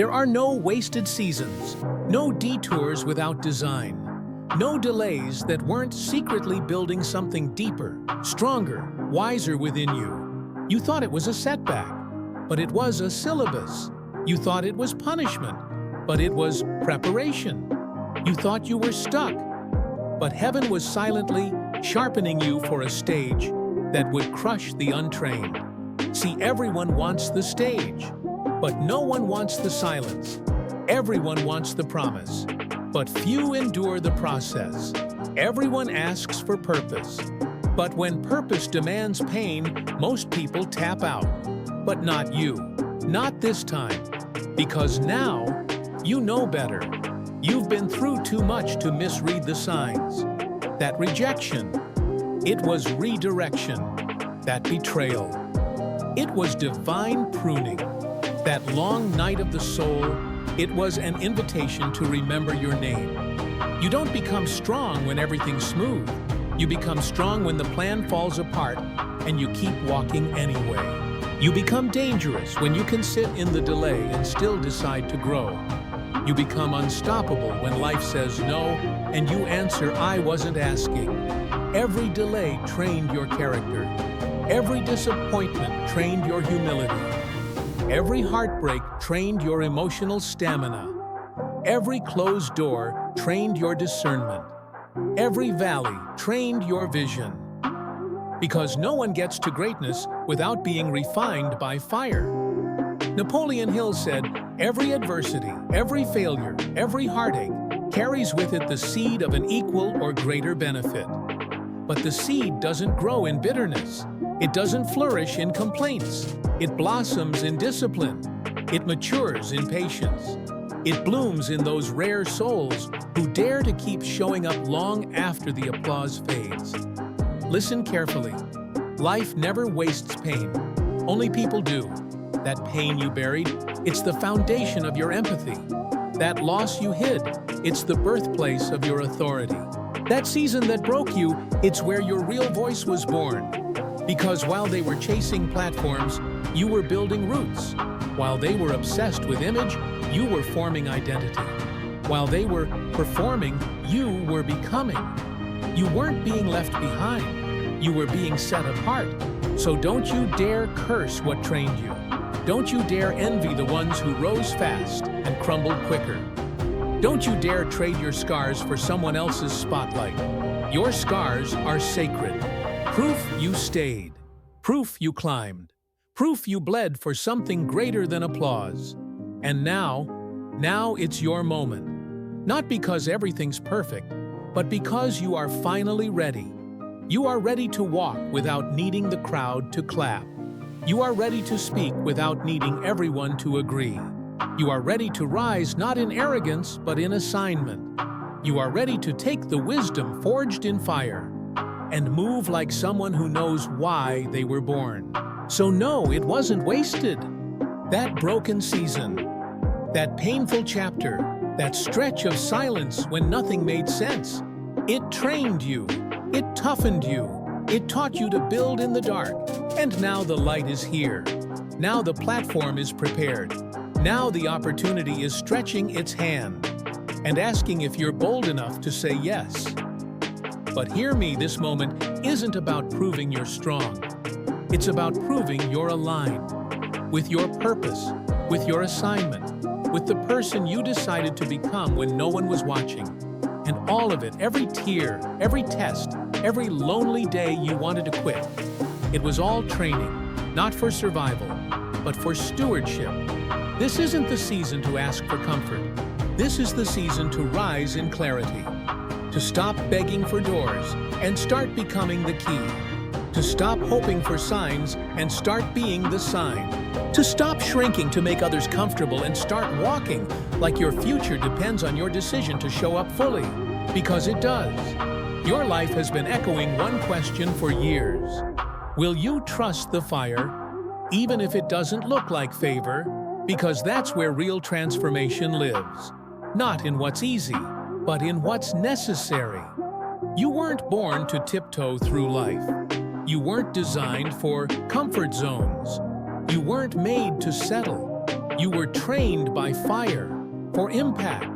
There are no wasted seasons, no detours without design, no delays that weren't secretly building something deeper, stronger, wiser within you. You thought it was a setback, but it was a syllabus. You thought it was punishment, but it was preparation. You thought you were stuck, but heaven was silently sharpening you for a stage that would crush the untrained. See, everyone wants the stage, but no one wants the silence. Everyone wants the promise, but few endure the process. Everyone asks for purpose, but when purpose demands pain, most people tap out. But not you, not this time, because now you know better. You've been through too much to misread the signs. That rejection, it was redirection. That betrayal, it was divine pruning. That long night of the soul, it was an invitation to remember your name. You don't become strong when everything's smooth. You become strong when the plan falls apart and you keep walking anyway. You become dangerous when you can sit in the delay and still decide to grow. You become unstoppable when life says no and you answer, "I wasn't asking." Every delay trained your character. Every disappointment trained your humility. Every heartbreak trained your emotional stamina. Every closed door trained your discernment. Every valley trained your vision. Because no one gets to greatness without being refined by fire. Napoleon Hill said, "Every adversity, every failure, every heartache carries with it the seed of an equal or greater benefit." But the seed doesn't grow in bitterness. It doesn't flourish in complaints. It blossoms in discipline. It matures in patience. It blooms in those rare souls who dare to keep showing up long after the applause fades. Listen carefully. Life never wastes pain. Only people do. That pain you buried, it's the foundation of your empathy. That loss you hid, it's the birthplace of your authority. That season that broke you, it's where your real voice was born. Because while they were chasing platforms, you were building roots. While they were obsessed with image, you were forming identity. While they were performing, you were becoming. You weren't being left behind. You were being set apart. So don't you dare curse what trained you. Don't you dare envy the ones who rose fast and crumbled quicker. Don't you dare trade your scars for someone else's spotlight. Your scars are sacred. Proof you stayed. Proof you climbed. Proof you bled for something greater than applause. And now it's your moment. Not because everything's perfect, but because you are finally ready. You are ready to walk without needing the crowd to clap. You are ready to speak without needing everyone to agree. You are ready to rise not in arrogance, but in assignment. You are ready to take the wisdom forged in fire and move like someone who knows why they were born. So no, it wasn't wasted. That broken season, that painful chapter, that stretch of silence when nothing made sense, it trained you, it toughened you, it taught you to build in the dark, and now the light is here. Now the platform is prepared. Now the opportunity is stretching its hand and asking if you're bold enough to say yes. But hear me, this moment isn't about proving you're strong. It's about proving you're aligned with your purpose, with your assignment, with the person you decided to become when no one was watching. And all of it, every tear, every test, every lonely day you wanted to quit, it was all training, not for survival, but for stewardship. This isn't the season to ask for comfort. This is the season to rise in clarity, to stop begging for doors and start becoming the key, to stop hoping for signs and start being the sign, to stop shrinking to make others comfortable and start walking like your future depends on your decision to show up fully, because it does. Your life has been echoing one question for years. Will you trust the fire, even if it doesn't look like favor? Because that's where real transformation lives. Not in what's easy, but in what's necessary. You weren't born to tiptoe through life. You weren't designed for comfort zones. You weren't made to settle. You were trained by fire for impact.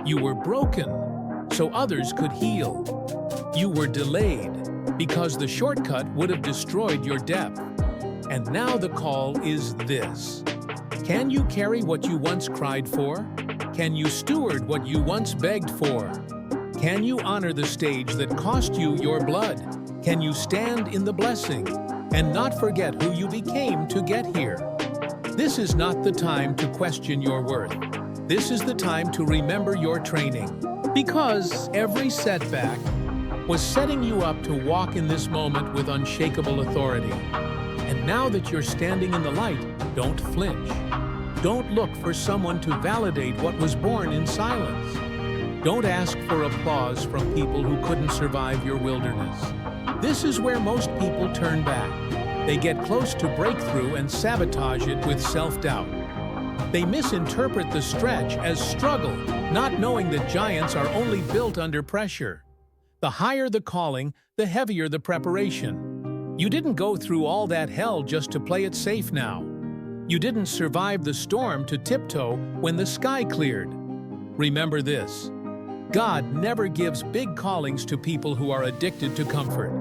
You were broken so others could heal. You were delayed because the shortcut would have destroyed your depth. And now the call is this. Can you carry what you once cried for? Can you steward what you once begged for? Can you honor the stage that cost you your blood? Can you stand in the blessing and not forget who you became to get here? This is not the time to question your worth. This is the time to remember your training. Because every setback was setting you up to walk in this moment with unshakable authority. And now that you're standing in the light, don't flinch. Don't look for someone to validate what was born in silence. Don't ask for applause from people who couldn't survive your wilderness. This is where most people turn back. They get close to breakthrough and sabotage it with self-doubt. They misinterpret the stretch as struggle, not knowing that giants are only built under pressure. The higher the calling, the heavier the preparation. You didn't go through all that hell just to play it safe now. You didn't survive the storm to tiptoe when the sky cleared. Remember this: God never gives big callings to people who are addicted to comfort.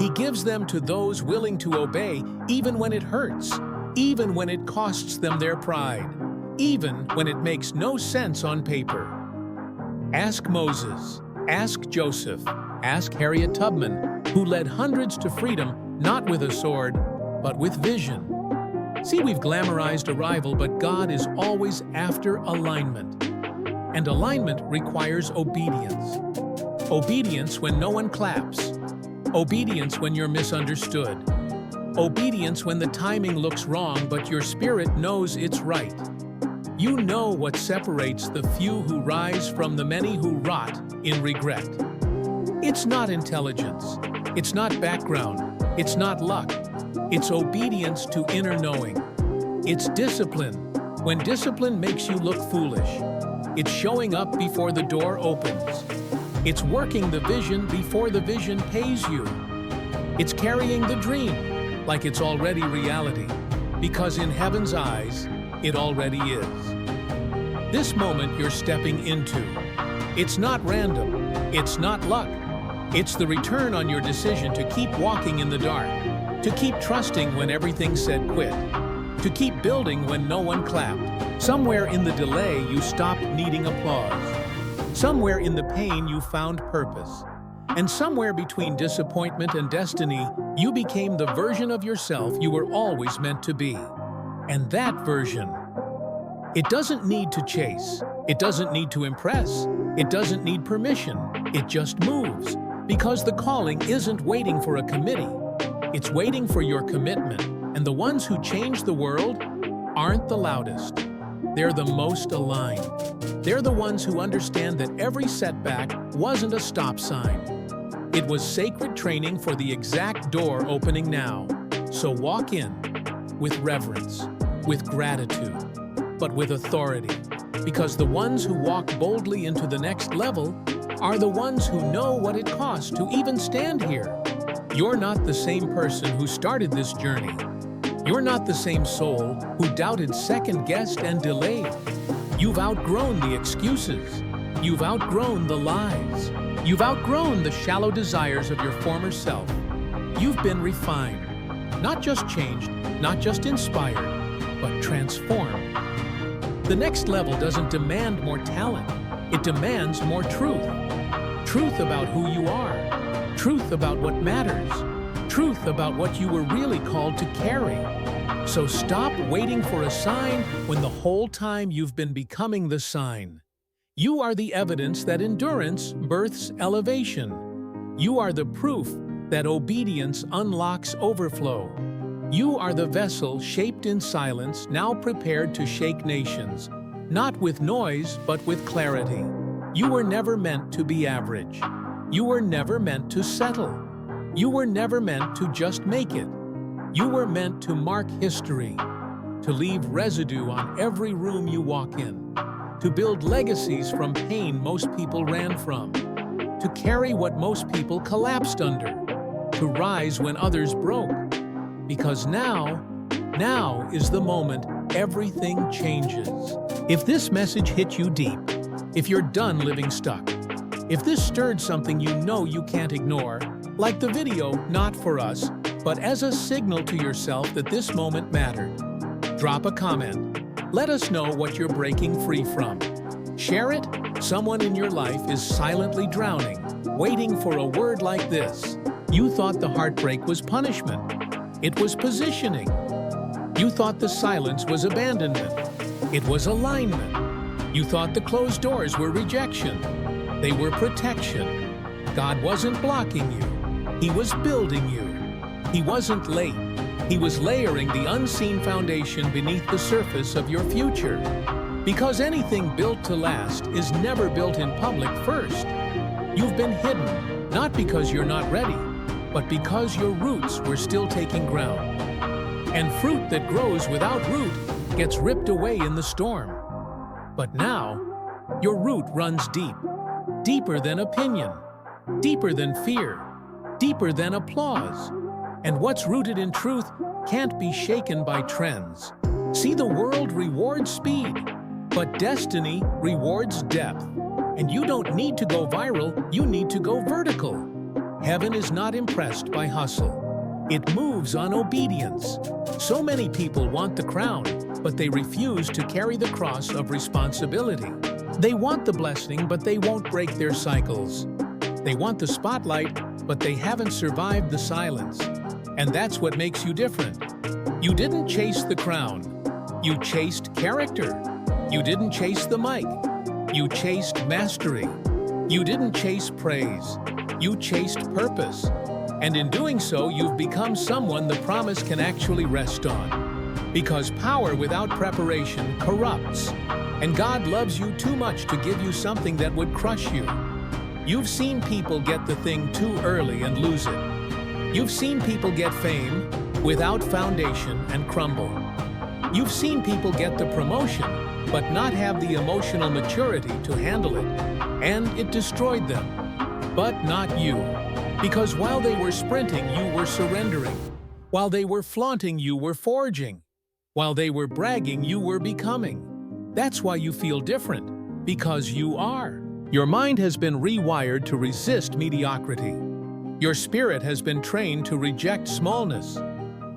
He gives them to those willing to obey even when it hurts, even when it costs them their pride, even when it makes no sense on paper. Ask Moses, ask Joseph, ask Harriet Tubman, who led hundreds to freedom not with a sword, but with vision. See, we've glamorized arrival, but God is always after alignment. And alignment requires obedience. Obedience when no one claps. Obedience when you're misunderstood. Obedience when the timing looks wrong, but your spirit knows it's right. You know what separates the few who rise from the many who rot in regret. It's not intelligence. It's not background. It's not luck. It's obedience to inner knowing. It's discipline, when discipline makes you look foolish. It's showing up before the door opens. It's working the vision before the vision pays you. It's carrying the dream like it's already reality, because in heaven's eyes, it already is. This moment you're stepping into, it's not random, it's not luck. It's the return on your decision to keep walking in the dark, to keep trusting when everything said quit, to keep building when no one clapped. Somewhere in the delay you stopped needing applause. Somewhere in the pain you found purpose. And somewhere between disappointment and destiny, you became the version of yourself you were always meant to be. And that version, it doesn't need to chase. It doesn't need to impress. It doesn't need permission. It just moves. Because the calling isn't waiting for a committee. It's waiting for your commitment. And the ones who change the world aren't the loudest. They're the most aligned. They're the ones who understand that every setback wasn't a stop sign. It was sacred training for the exact door opening now. So walk in with reverence, with gratitude, but with authority. Because the ones who walk boldly into the next level are the ones who know what it costs to even stand here. You're not the same person who started this journey. You're not the same soul who doubted, second-guessed, and delayed. You've outgrown the excuses. You've outgrown the lies. You've outgrown the shallow desires of your former self. You've been refined. Not just changed, not just inspired, but transformed. The next level doesn't demand more talent. It demands more truth. Truth about who you are. Truth about what matters. Truth about what you were really called to carry. So stop waiting for a sign when the whole time you've been becoming the sign. You are the evidence that endurance births elevation. You are the proof that obedience unlocks overflow. You are the vessel shaped in silence, now prepared to shake nations, not with noise, but with clarity. You were never meant to be average. You were never meant to settle. You were never meant to just make it. You were meant to mark history, to leave residue on every room you walk in, to build legacies from pain most people ran from, to carry what most people collapsed under, to rise when others broke. Because now is the moment everything changes. If this message hit you deep, if you're done living stuck, if this stirred something you know you can't ignore, like the video not for us, but as a signal to yourself that this moment mattered, drop a comment. Let us know what you're breaking free from. Share it. Someone in your life is silently drowning, waiting for a word like this. You thought the heartbreak was punishment. It was positioning. You thought the silence was abandonment. It was alignment. You thought the closed doors were rejection. They were protection. God wasn't blocking you. He was building you. He wasn't late. He was layering the unseen foundation beneath the surface of your future. Because anything built to last is never built in public first. You've been hidden, not because you're not ready, but because your roots were still taking ground. And fruit that grows without root gets ripped away in the storm. But now, your root runs deep, deeper than opinion, deeper than fear, deeper than applause. And what's rooted in truth can't be shaken by trends. See, the world rewards speed, but destiny rewards depth. And you don't need to go viral, you need to go vertical. Heaven is not impressed by hustle. It moves on obedience. So many people want the crown, but they refuse to carry the cross of responsibility. They want the blessing, but they won't break their cycles. They want the spotlight, but they haven't survived the silence. And that's what makes you different. You didn't chase the crown. You chased character. You didn't chase the mic. You chased mastery. You didn't chase praise. You chased purpose. And in doing so, you've become someone the promise can actually rest on. Because power without preparation corrupts. And God loves you too much to give you something that would crush you. You've seen people get the thing too early and lose it. You've seen people get fame without foundation and crumble. You've seen people get the promotion, but not have the emotional maturity to handle it, and it destroyed them. But not you. Because while they were sprinting, you were surrendering. While they were flaunting, you were forging. While they were bragging, you were becoming. That's why you feel different, because you are. Your mind has been rewired to resist mediocrity. Your spirit has been trained to reject smallness.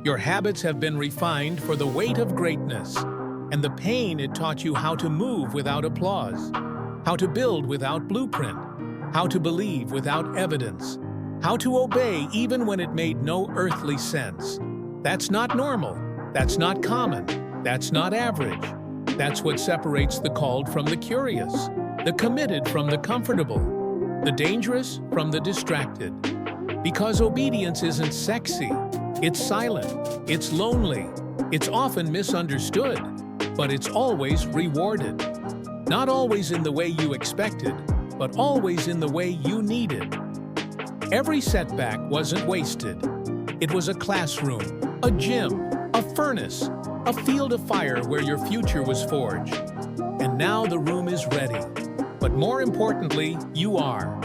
Your habits have been refined for the weight of greatness. And the pain it taught you how to move without applause, how to build without blueprint, how to believe without evidence, how to obey even when it made no earthly sense. That's not normal. That's not common. That's not average. That's what separates the called from the curious, the committed from the comfortable, the dangerous from the distracted. Because obedience isn't sexy. It's silent. It's lonely. It's often misunderstood. But it's always rewarded. Not always in the way you expected, but always in the way you needed. Every setback wasn't wasted. It was a classroom, a gym, a furnace, a field of fire where your future was forged. And now the room is ready. But more importantly, you are.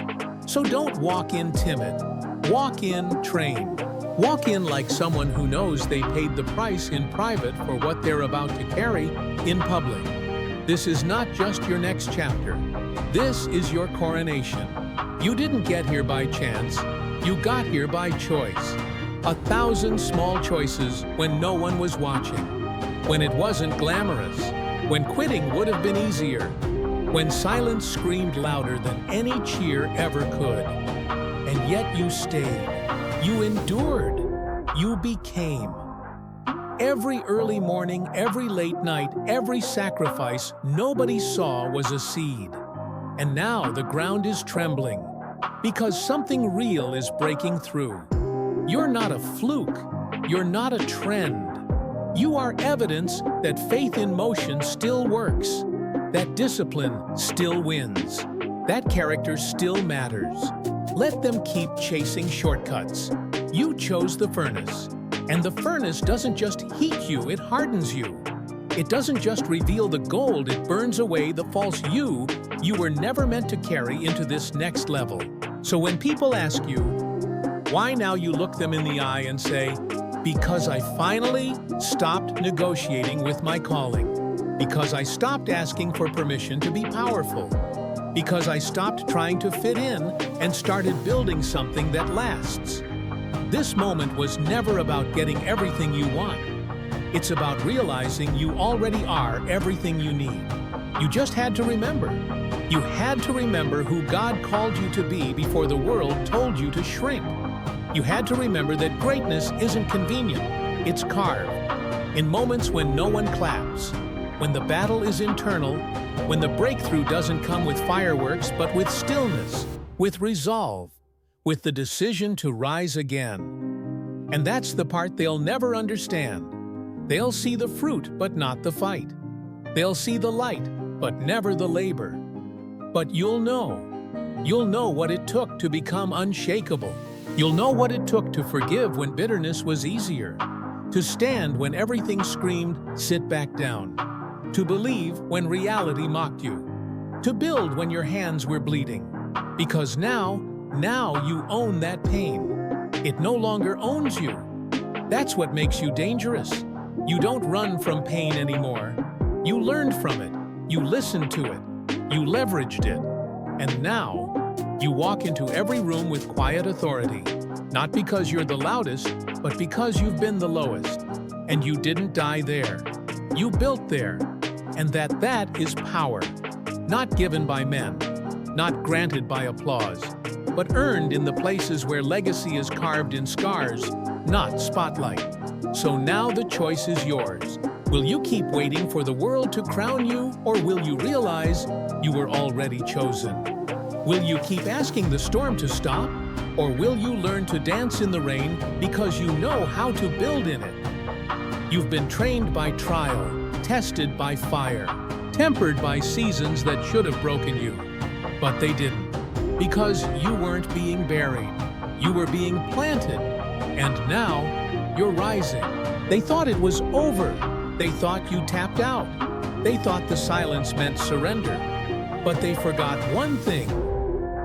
So don't walk in timid. Walk in trained. Walk in like someone who knows they paid the price in private for what they're about to carry in public. This is not just your next chapter. This is your coronation. You didn't get here by chance. You got here by choice. 1,000 small choices when no one was watching. When it wasn't glamorous. When quitting would have been easier. When silence screamed louder than any cheer ever could. And yet you stayed. You endured. You became. Every early morning, every late night, every sacrifice nobody saw was a seed. And now the ground is trembling because something real is breaking through. You're not a fluke. You're not a trend. You are evidence that faith in motion still works, that discipline still wins, that character still matters. Let them keep chasing shortcuts. You chose the furnace. And the furnace doesn't just heat you, it hardens you. It doesn't just reveal the gold, it burns away the false you were never meant to carry into this next level. So when people ask you, why now, you look them in the eye and say, Because I finally stopped negotiating with my calling. Because I stopped asking for permission to be powerful. Because I stopped trying to fit in and started building something that lasts. This moment was never about getting everything you want. It's about realizing you already are everything you need. You just had to remember. You had to remember who God called you to be before the world told you to shrink. You had to remember that greatness isn't convenient, it's carved. In moments when no one claps, when the battle is internal, when the breakthrough doesn't come with fireworks but with stillness, with resolve, with the decision to rise again. And that's the part they'll never understand. They'll see the fruit but not the fight. They'll see the light but never the labor. But you'll know. You'll know what it took to become unshakable. You'll know what it took to forgive when bitterness was easier, to stand when everything screamed, "Sit back down," to believe when reality mocked you, to build when your hands were bleeding. Because now you own that pain. It no longer owns you. That's what makes you dangerous. You don't run from pain anymore. You learned from it. You listened to it. You leveraged it. And now, you walk into every room with quiet authority, not because you're the loudest, but because you've been the lowest. And you didn't die there. You built there. And that is power. Not given by men, not granted by applause, but earned in the places where legacy is carved in scars, not spotlight. So now the choice is yours. Will you keep waiting for the world to crown you, or will you realize you were already chosen? Will you keep asking the storm to stop, or will you learn to dance in the rain because you know how to build in it? You've been trained by trial, tested by fire, tempered by seasons that should have broken you, but they didn't, because you weren't being buried. You were being planted, and now you're rising. They thought it was over. They thought you tapped out. They thought the silence meant surrender. But they forgot one thing.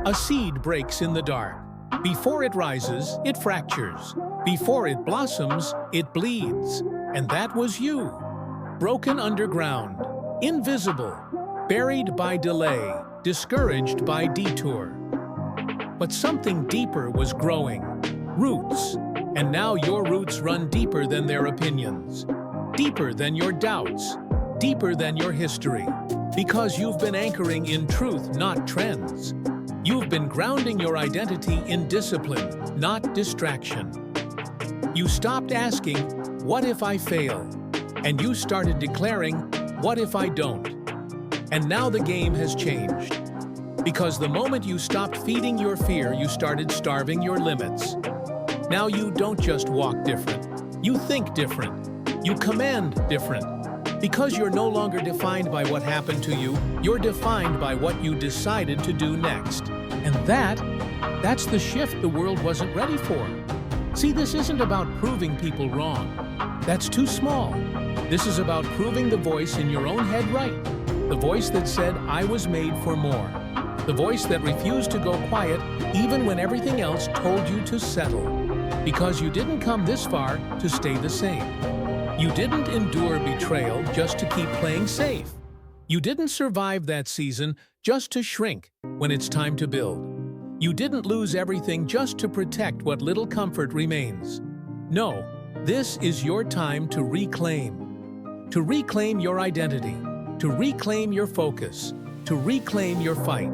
A seed breaks in the dark. Before it rises, it fractures. Before it blossoms, it bleeds. And that was you. Broken underground, invisible, buried by delay, discouraged by detour. But something deeper was growing. Roots. And now your roots run deeper than their opinions. Deeper than your doubts. Deeper than your history. Because you've been anchoring in truth, not trends. You've been grounding your identity in discipline, not distraction. You stopped asking, "What if I fail?" And you started declaring, "What if I don't?" And now the game has changed. Because the moment you stopped feeding your fear, you started starving your limits. Now you don't just walk different. You think different. You command different. Because you're no longer defined by what happened to you, you're defined by what you decided to do next. And that's the shift the world wasn't ready for. See, this isn't about proving people wrong. That's too small. This is about proving the voice in your own head right. The voice that said, "I was made for more." The voice that refused to go quiet even when everything else told you to settle. Because you didn't come this far to stay the same. You didn't endure betrayal just to keep playing safe. You didn't survive that season just to shrink when it's time to build. You didn't lose everything just to protect what little comfort remains. No, this is your time to reclaim. To reclaim your identity, to reclaim your focus, to reclaim your fight.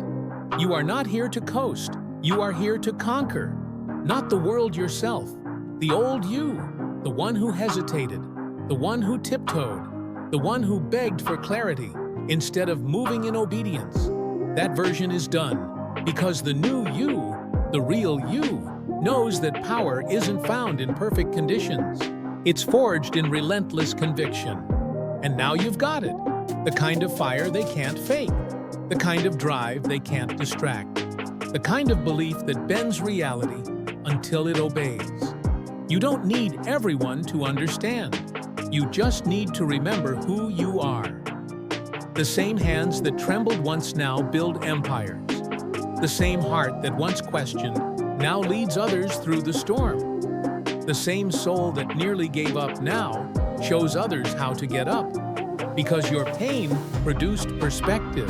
You are not here to coast. You are here to conquer. Not the world yourself, the old you, the one who hesitated, the one who tiptoed, the one who begged for clarity instead of moving in obedience. That version is done because the new you, the real you, knows that power isn't found in perfect conditions. It's forged in relentless conviction. And now you've got it. The kind of fire they can't fake. The kind of drive they can't distract. The kind of belief that bends reality until it obeys. You don't need everyone to understand. You just need to remember who you are. The same hands that trembled once now build empires. The same heart that once questioned now leads others through the storm. The same soul that nearly gave up now shows others how to get up. Because your pain produced perspective,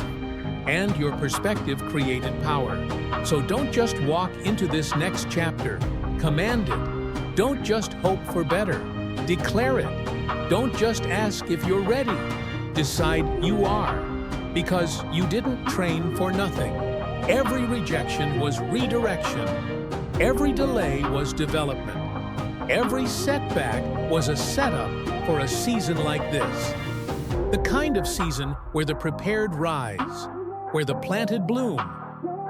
and your perspective created power. So don't just walk into this next chapter. Command it. Don't just hope for better. Declare it. Don't just ask if you're ready. Decide you are. Because you didn't train for nothing. Every rejection was redirection. Every delay was development. Every setback was a setup for a season like this. The kind of season where the prepared rise, where the planted bloom,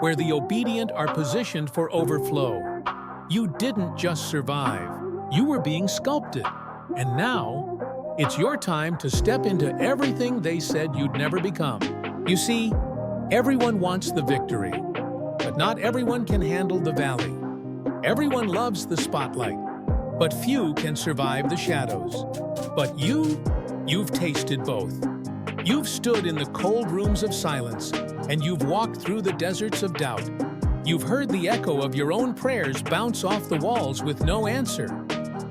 where the obedient are positioned for overflow. You didn't just survive, you were being sculpted. And now, it's your time to step into everything they said you'd never become. You see, everyone wants the victory, but not everyone can handle the valley. Everyone loves the spotlight, but few can survive the shadows. But you've tasted both. You've stood in the cold rooms of silence, and you've walked through the deserts of doubt. You've heard the echo of your own prayers bounce off the walls with no answer.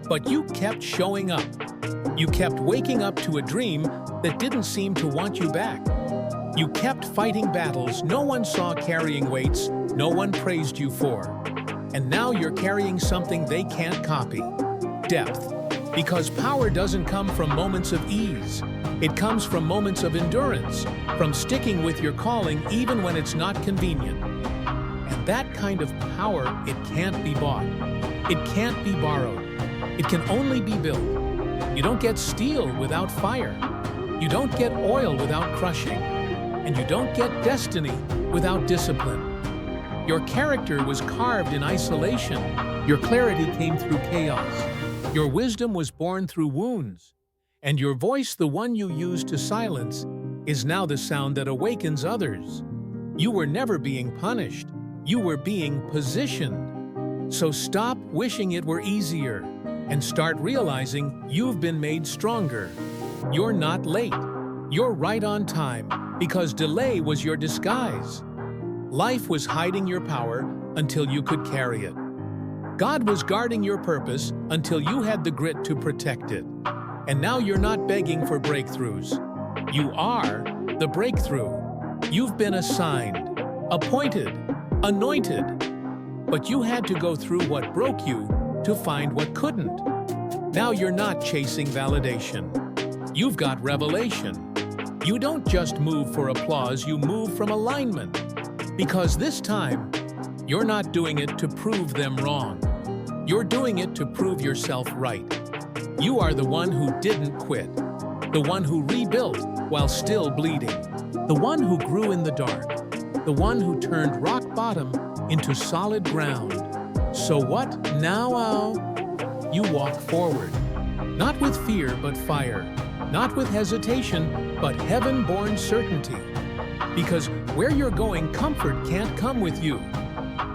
But you kept showing up. You kept waking up to a dream that didn't seem to want you back. You kept fighting battles no one saw carrying weights no one praised you for. And now you're carrying something they can't copy. Depth. Because power doesn't come from moments of ease. It comes from moments of endurance, from sticking with your calling even when it's not convenient. And that kind of power, it can't be bought. It can't be borrowed. It can only be built. You don't get steel without fire. You don't get oil without crushing. And you don't get destiny without discipline. Your character was carved in isolation. Your clarity came through chaos. Your wisdom was born through wounds. And your voice, the one you used to silence, is now the sound that awakens others. You were never being punished. You were being positioned. So stop wishing it were easier and start realizing you've been made stronger. You're not late. You're right on time because delay was your disguise. Life was hiding your power until you could carry it. God was guarding your purpose until you had the grit to protect it. And now you're not begging for breakthroughs. You are the breakthrough. You've been assigned, appointed, anointed. But you had to go through what broke you to find what couldn't. Now you're not chasing validation. You've got revelation. You don't just move for applause, you move from alignment. Because this time, you're not doing it to prove them wrong. You're doing it to prove yourself right. You are the one who didn't quit, the one who rebuilt while still bleeding, the one who grew in the dark, the one who turned rock bottom into solid ground. So what now? You walk forward, not with fear but fire, not with hesitation but heaven-born certainty. Because where you're going, comfort can't come with you.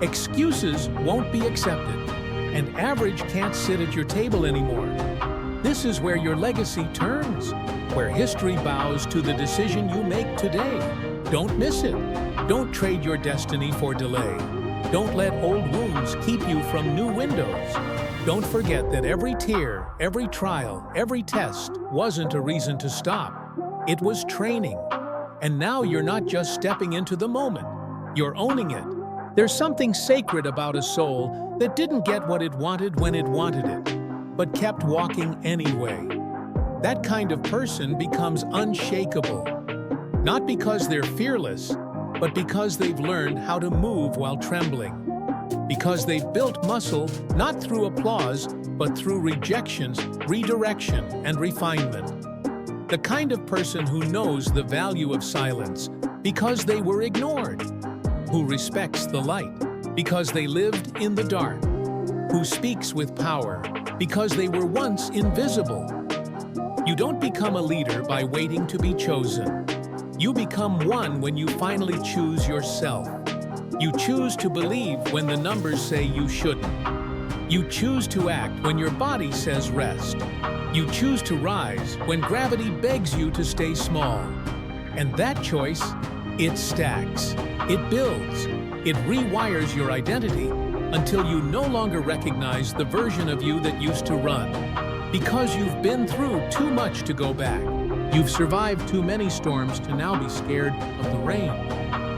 Excuses won't be accepted, and average can't sit at your table anymore. This is where your legacy turns, where history bows to the decision you make today. Don't miss it. Don't trade your destiny for delay. Don't let old wounds keep you from new windows. Don't forget that every tear, every trial, every test wasn't a reason to stop. It was training. And now you're not just stepping into the moment, you're owning it. There's something sacred about a soul that didn't get what it wanted when it wanted it, but kept walking anyway. That kind of person becomes unshakable, not because they're fearless, but because they've learned how to move while trembling. Because they've built muscle not through applause, but through rejections, redirection, and refinement. The kind of person who knows the value of silence because they were ignored, who respects the light because they lived in the dark, who speaks with power because they were once invisible. You don't become a leader by waiting to be chosen. You become one when you finally choose yourself. You choose to believe when the numbers say you shouldn't. You choose to act when your body says rest. You choose to rise when gravity begs you to stay small. And that choice, it stacks, it builds, it rewires your identity until you no longer recognize the version of you that used to run. Because you've been through too much to go back. You've survived too many storms to now be scared of the rain.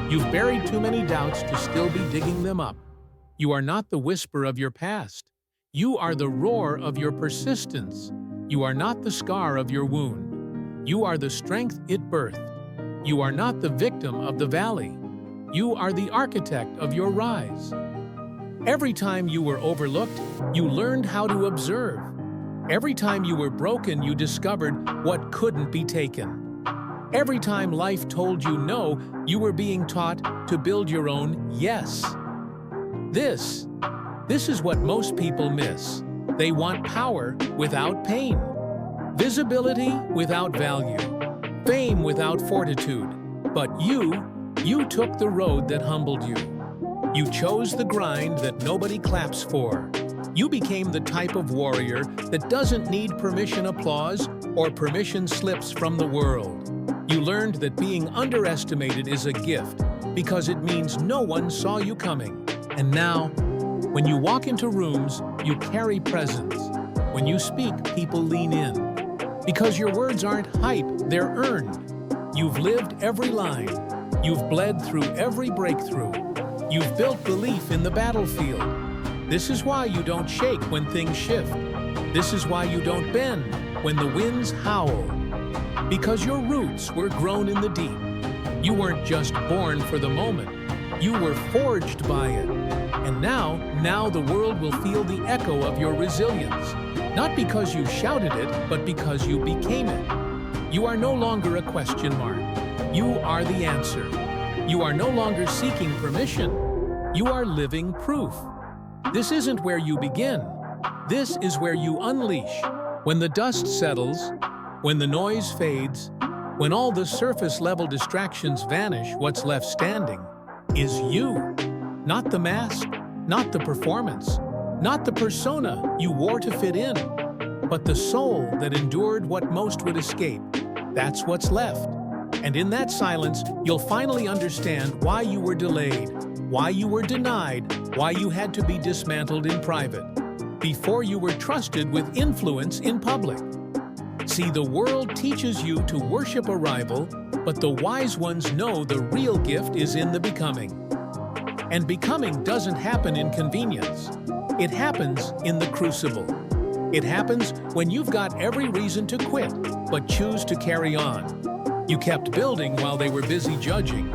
You've buried too many doubts to still be digging them up. You are not the whisper of your past. You are the roar of your persistence. You are not the scar of your wound. You are the strength it birthed. You are not the victim of the valley. You are the architect of your rise. Every time you were overlooked, you learned how to observe. Every time you were broken, you discovered what couldn't be taken. Every time life told you no, you were being taught to build your own yes. This is what most people miss. They want power without pain, visibility without value, fame without fortitude. But you took the road that humbled you. You chose the grind that nobody claps for. You became the type of warrior that doesn't need permission applause or permission slips from the world. You learned that being underestimated is a gift because it means no one saw you coming. And now, when you walk into rooms, you carry presence. When you speak, people lean in. Because your words aren't hype, they're earned. You've lived every line. You've bled through every breakthrough. You've built belief in the battlefield. This is why you don't shake when things shift. This is why you don't bend when the winds howl. Because your roots were grown in the deep. You weren't just born for the moment. You were forged by it. And now the world will feel the echo of your resilience. Not because you shouted it, but because you became it. You are no longer a question mark. You are the answer. You are no longer seeking permission. You are living proof. This isn't where you begin. This is where you unleash. When the dust settles, when the noise fades, when all the surface-level distractions vanish, what's left standing is you. Not the mask, not the performance, not the persona you wore to fit in, but the soul that endured what most would escape. That's what's left. And in that silence, you'll finally understand why you were delayed, why you were denied, why you had to be dismantled in private, before you were trusted with influence in public. See, the world teaches you to worship a rival, but the wise ones know the real gift is in the becoming. And becoming doesn't happen in convenience. It happens in the crucible. It happens when you've got every reason to quit, but choose to carry on. You kept building while they were busy judging.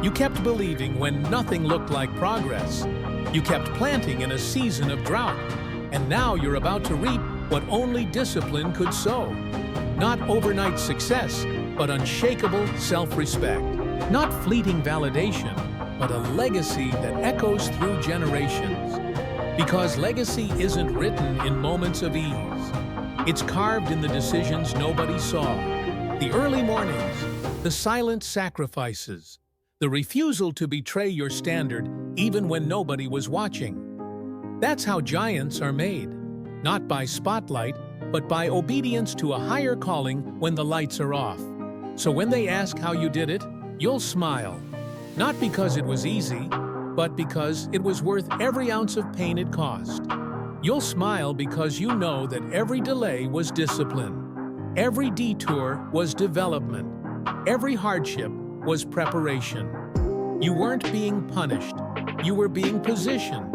You kept believing when nothing looked like progress. You kept planting in a season of drought. And now you're about to reap what only discipline could sow. Not overnight success, but unshakable self-respect. Not fleeting validation, but a legacy that echoes through generations. Because legacy isn't written in moments of ease. It's carved in the decisions nobody saw. The early mornings, the silent sacrifices, the refusal to betray your standard even when nobody was watching. That's how giants are made, not by spotlight, but by obedience to a higher calling when the lights are off. So when they ask how you did it, you'll smile. Not because it was easy, but because it was worth every ounce of pain it cost. You'll smile because you know that every delay was discipline. Every detour was development. Every hardship was preparation. You weren't being punished. You were being positioned.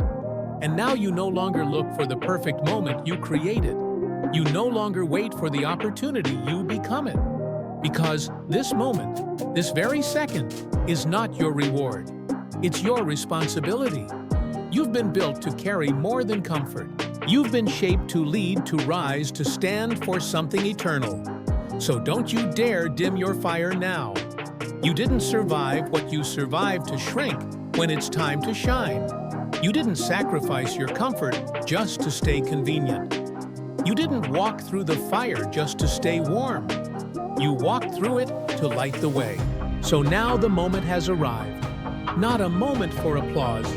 And now you no longer look for the perfect moment you created. You no longer wait for the opportunity, you become it. Because this moment, this very second, is not your reward. It's your responsibility. You've been built to carry more than comfort. You've been shaped to lead, to rise, to stand for something eternal. So don't you dare dim your fire now. You didn't survive what you survived to shrink when it's time to shine. You didn't sacrifice your comfort just to stay convenient. You didn't walk through the fire just to stay warm. You walked through it to light the way. So now the moment has arrived. Not a moment for applause,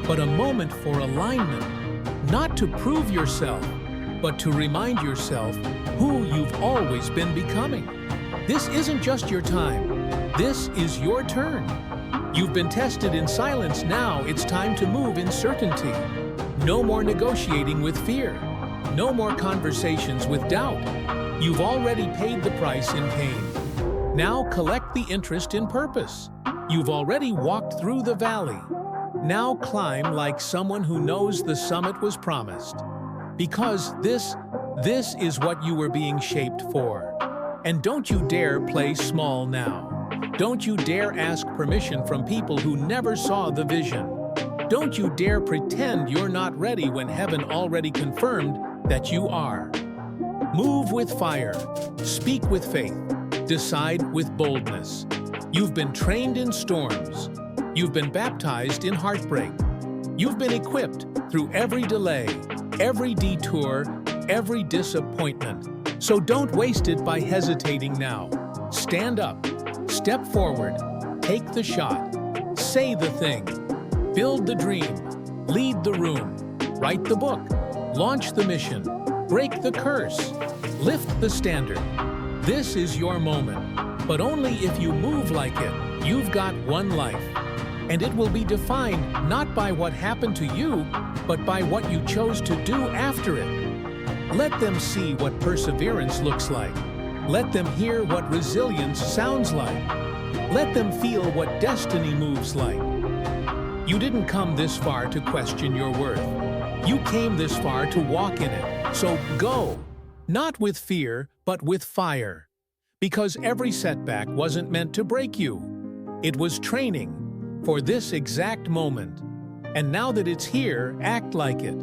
but a moment for alignment. Not to prove yourself, but to remind yourself who you've always been becoming. This isn't just your time. This is your turn. You've been tested in silence, now it's time to move in certainty. No more negotiating with fear. No more conversations with doubt. You've already paid the price in pain. Now collect the interest in purpose. You've already walked through the valley. Now climb like someone who knows the summit was promised. Because this is what you were being shaped for. And don't you dare play small now. Don't you dare ask permission from people who never saw the vision. Don't you dare pretend you're not ready when heaven already confirmed that you are. Move with fire, speak with faith, decide with boldness. You've been trained in storms. You've been baptized in heartbreak. You've been equipped through every delay, every detour, every disappointment. So don't waste it by hesitating now. Stand up, step forward, take the shot, say the thing, build the dream, lead the room, write the book, launch the mission, break the curse, lift the standard. This is your moment, but only if you move like it. You've got one life, and it will be defined not by what happened to you, but by what you chose to do after it. Let them see what perseverance looks like. Let them hear what resilience sounds like. Let them feel what destiny moves like. You didn't come this far to question your worth. You came this far to walk in it. So go, not with fear, but with fire. Because every setback wasn't meant to break you. It was training for this exact moment. And now that it's here, act like it.